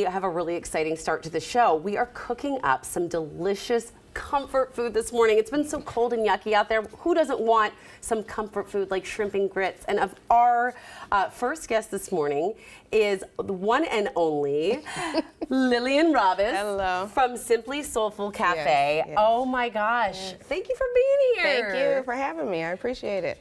we have a really exciting start to the show. We are cooking up some delicious comfort food this morning. It's been so cold and yucky out there. Who doesn't want some comfort food like shrimp and grits? And of our first guest this morning is the one and only Lillian Robbins. Hello. From Simply Soulful Cafe. Yes. Oh my gosh. Yes. Thank you for being here. Thank you for having me. I appreciate it.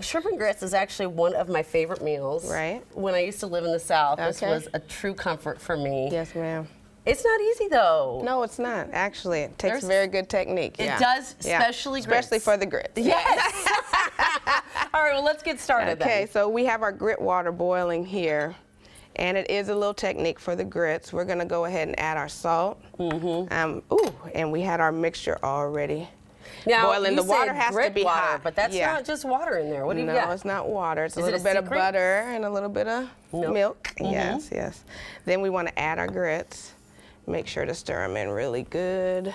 Shrimp and grits is actually one of my favorite meals. Right. When I used to live in the South, this was a true comfort for me. Yes, ma'am. It's not easy though. No, it's not. Actually, it takes very good technique. It does, especially grits. Especially for the grits. Yes. All right, well, let's get started Okay, then. so we have our grit water boiling here, and it is a little technique for the grits. We're going to go ahead and add our salt. And we had our mixture already. Now, boiling. The water has to be hot. But that's not just water in there. What do you got? No, it's not water. It's a little bit of butter and a little bit of milk. Yes, yes. Then we want to add our grits. Make sure to stir them in really good,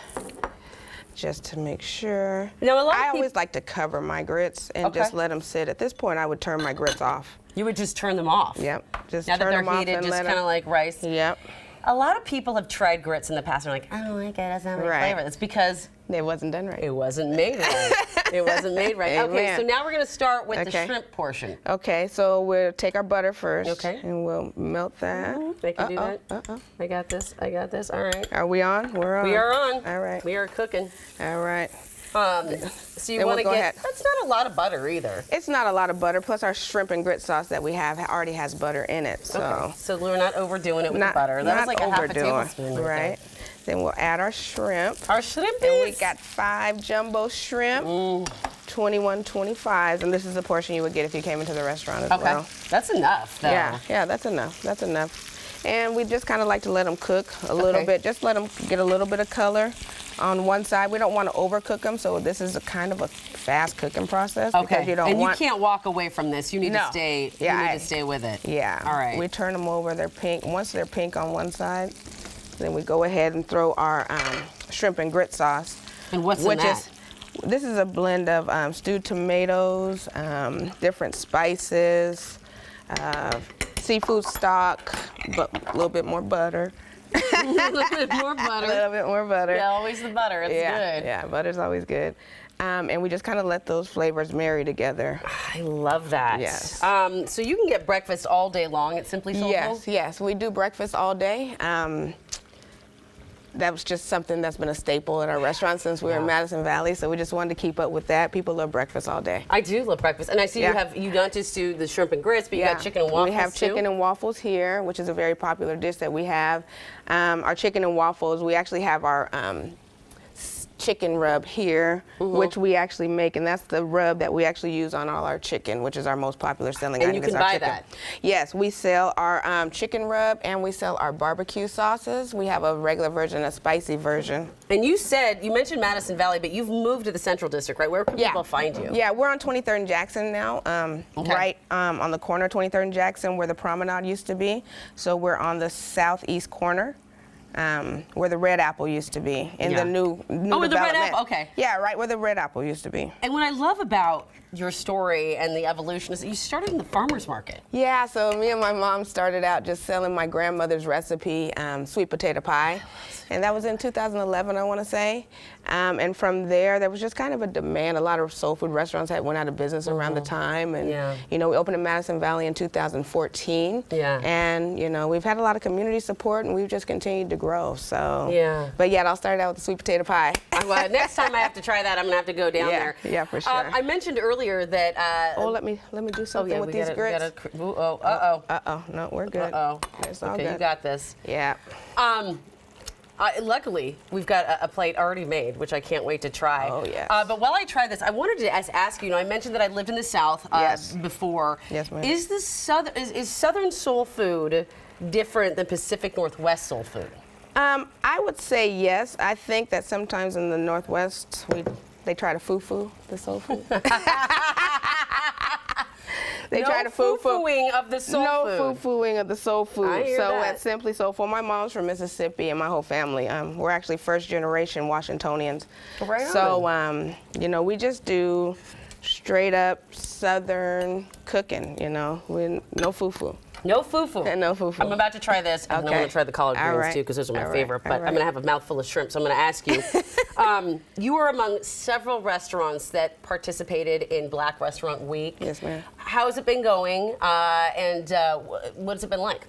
just to make sure. Now, I always like to cover my grits and just let them sit. At this point, I would turn my grits off. You would just turn them off? Yep. Just now turn them off. Now that they're heated, just kind of like rice? Yep. A lot of people have tried grits in the past and are like, I don't like it, that's not my flavor. That's because it wasn't done right. It wasn't made right. It wasn't made right. Amen. Okay, so now we're going to start with the shrimp portion. Okay, so we'll take our butter first. Okay. And we'll melt that. I can do that. I got this. I got this. All right. Are we on? We're on. We are on. All right. We are cooking. All right. So you want to get, that's not a lot of butter either. It's not a lot of butter, plus our shrimp and grit sauce that we have already has butter in it. So, so we're not overdoing it with the butter. That was like a half a tablespoon. Right. Then we'll add our shrimp. Our shrimp. And we got 5 jumbo shrimp, 21.25s, and this is the portion you would get if you came into the restaurant as well. That's enough, though. Yeah, that's enough. That's enough. And we just kind of like to let them cook a little bit. Just let them get a little bit of color on one side. We don't want to overcook them, so this is a kind of a fast cooking process. Because you don't and you can't walk away from this. You need to stay. You need to stay with it. Yeah. All right. We turn them over. They're pink. Once they're pink on one side, then we go ahead and throw our shrimp and grit sauce. And what's in that? This is a blend of stewed tomatoes, different spices, seafood stock, but a little bit more butter. A little bit more butter. A little bit more butter. Yeah, always the butter. It's good. Yeah, butter's always good. And we just kind of let those flavors marry together. I love that. Yes. So you can get breakfast all day long at Simply Soulful? Yes, yes. We do breakfast all day. That was just something that's been a staple at our restaurant since we were in Madison Valley, so we just wanted to keep up with that. People love breakfast all day. I do love breakfast, and I see you not just do the shrimp and grits, but you got chicken and waffles. We have chicken and waffles here, which is a very popular dish that we have. Our chicken and waffles, we actually have our chicken rub here, which we actually make, and that's the rub that we actually use on all our chicken, which is our most popular selling item. And you can buy that? Yes, we sell our chicken rub and we sell our barbecue sauces. We have a regular version and a spicy version. And you mentioned Madison Valley, but you've moved to the Central District, right? Where can people find you? Yeah, we're on 23rd and Jackson now, right on the corner of 23rd and Jackson where the promenade used to be. So we're on the southeast corner. Where the Red Apple used to be in the new development. The Red Apple, okay. Yeah, right where the Red Apple used to be. And what I love about your story and the evolution is that you started in the farmer's market. Yeah, so me and my mom started out just selling my grandmother's recipe, sweet potato pie. And that was in 2011, I want to say. And from there was just kind of a demand. A lot of soul food restaurants went out of business around the time. And, you know, we opened in Madison Valley in 2014. Yeah. And, you know, we've had a lot of community support, and we've just continued to grow. So, but yeah, I'll start out with the sweet potato pie. Well, next time I have to try that, I'm going to have to go down there. Yeah, for sure. I mentioned earlier that... let me do something with these grits. No, we're good. It's all good. You got this. Yeah. Luckily, we've got a plate already made, which I can't wait to try. Oh, yes. But while I try this, I wanted to ask you, I mentioned that I lived in the South before. Yes, ma'am. Is Southern soul food different than Pacific Northwest soul food? I would say yes. I think that sometimes in the Northwest, they try to foo-foo the soul food. They try to foo-fooing of the soul food. No foo-fooing of the soul food. I hear that. At Simply Soulful, my mom's from Mississippi and my whole family. We're actually first generation Washingtonians. Right on. So, you know, we just do straight up Southern cooking, you know, no foo-foo. No fufu. And no fufu. I'm about to try this, and I Okay. want to try the collard All greens right. too, because those are my All favorite. right. But All I'm right. going to have a mouthful of shrimp, so I'm going to ask you. You are among several restaurants that participated in Black Restaurant Week. Yes, ma'am. How has it been going, and what's it been like?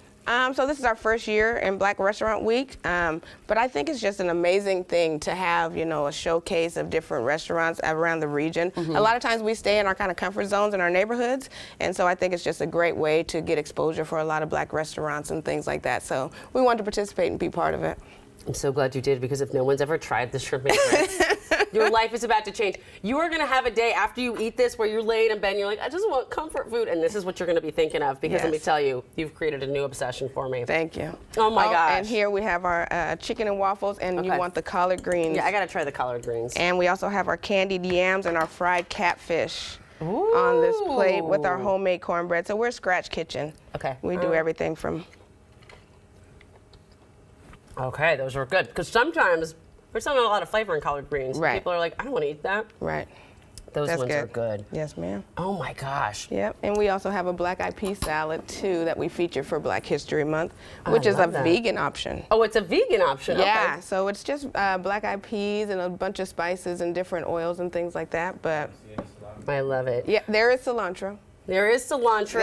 So this is our first year in Black Restaurant Week, but I think it's just an amazing thing to have, a showcase of different restaurants around the region. A lot of times we stay in our kind of comfort zones in our neighborhoods, and so I think it's just a great way to get exposure for a lot of Black restaurants and things like that. So we wanted to participate and be part of it. I'm so glad you did, because if no one's ever tried the shrimp and grits, your life is about to change. You are going to have a day after you eat this where you're laying in bed and you're like, I just want comfort food, and this is what you're going to be thinking of, because let me Yes. tell you, you've created a new obsession for me. Thank you. Oh my gosh. And here we have our chicken and waffles, and you Okay. want the collard greens. Yeah, I got to try the collard greens. And we also have our candied yams and our fried catfish on this plate with our homemade cornbread. So we're a scratch kitchen. Okay. We do everything from... Okay, those were good, because sometimes there's not a lot of flavor in collard greens. Right. People are like, I don't want to eat that. Right. Those That's ones good. are good. Yes, ma'am. Oh my gosh. Yep. And we also have a black eyed pea salad, too, that we feature for Black History Month, which is a love that. vegan option. Oh, it's a vegan option. Yeah, Okay. so it's just black eyed peas and a bunch of spices and different oils and things like that. But I love it. yeah, there is cilantro. There is cilantro.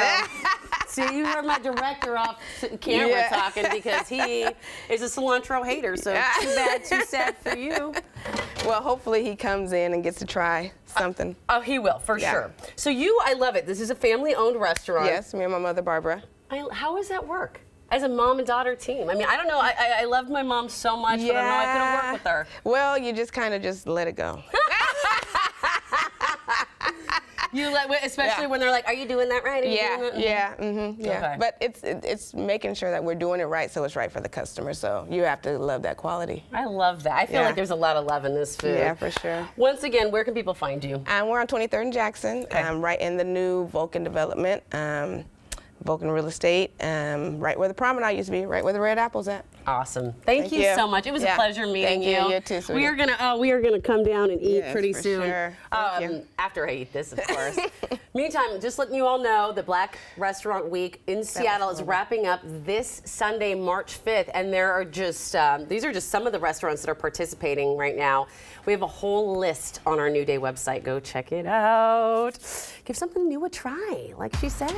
See, you heard my director off camera Yeah. talking, because he is a cilantro hater. So too bad, too sad for you. Well, hopefully he comes in and gets to try something. Oh, he will, for Yeah. sure. So I love it. This is a family-owned restaurant. Yes, me and my mother, Barbara. How does that work? As a mom and daughter team. I mean, I don't know. I loved my mom so much, but I don't know I couldn't work with her. Well, you just kind of just let it go. Especially when they're like, "Are you doing that right? Are you doing that?" Yeah. Okay. But it's making sure that we're doing it right, so it's right for the customer. So you have to love that quality. I love that. I feel Yeah. like there's a lot of love in this food. Yeah, for sure. Once again, where can people find you? We're on 23rd and Jackson, Okay. right in the new Vulcan development, Vulcan Real Estate, right where the promenade used to be, right where the Red Apple's at. Awesome. Thank you you. so much. It was a Yeah. pleasure meeting Thank you. you. You too, sweetie. We are gonna come down and eat Yes, pretty for soon. sure. Thank you. After I eat this, of course. Meantime, just letting you all know, the Black Restaurant Week in Seattle is wrapping up this Sunday, March 5th, and there are just these are just some of the restaurants that are participating right now. We have a whole list on our New Day website. Go check it out. Give something new a try, like she said.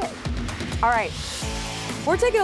All right, we're taking a